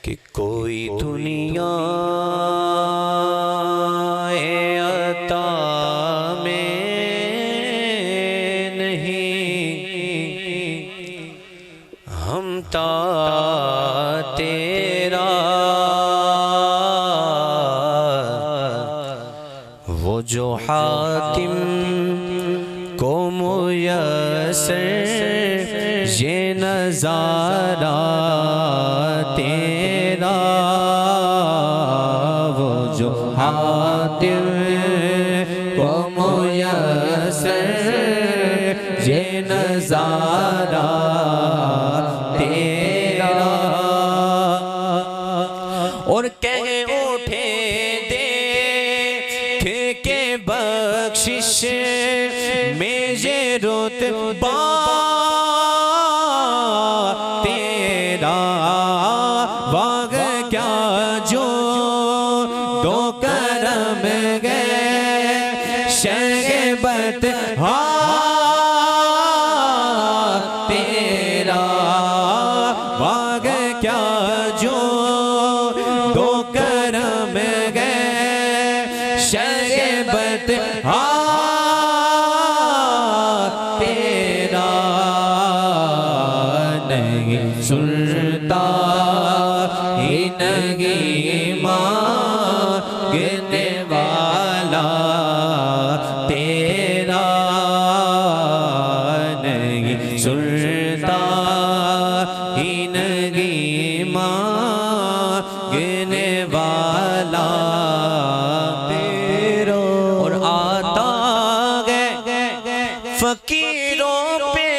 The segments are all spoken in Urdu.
کہ کوئی دنیا عطا میں نہیں، ہم تا تیرا وہ جو حاتم کو میسر یہ نظارہ تیرا، وہ جو حاتم کو میسر یہ نظارہ تیرا، اور کہہ اٹھے دیکھ کے بخشش میں یہ رتبہ تیرا، واغ کیا جو دو کرم گئے شہبت تیرا، واغ کیا جو دو کرم گئے شہبت تیرا، نہیں سنتا ہی نہیں مانگنے والا تیرا، نہیں سنتا ہی نہیں مانگنے والا تیرا، اور آتا گئے فقیروں پہ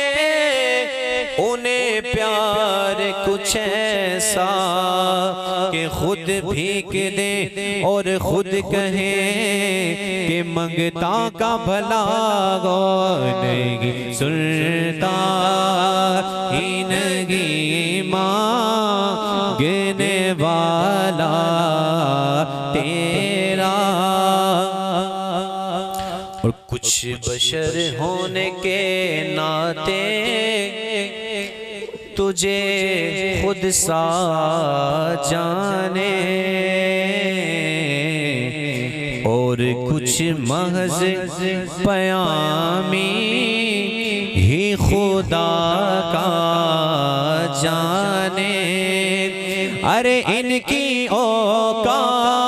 انہیں پیار کچھ ایسا کہ خود بھیک دیں اور خود کہیں کہ منگتا کا بھلا گو نہیں سنتا ہی نہیں مانگنے والا تیرا، اور کچھ بشر ہونے کے ناطے تجھے خود سا جانے، اور کچھ محض پیامی ہی خدا کا جانے، ارے ان کی اوقات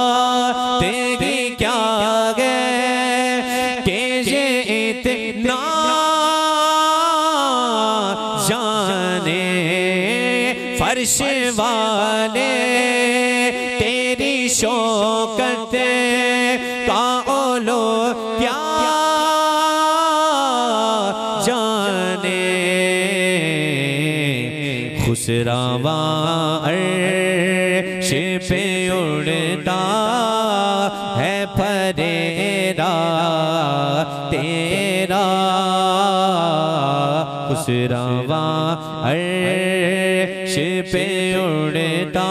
کی کیا گئے کہ یہ اتنا جانے، فرش والے تیری شوکت کا اولو کیا جانے، خسراواں عرش پہ اڑتا ہے پھریرا تیرا، خسراواں عرش پہ اڑتا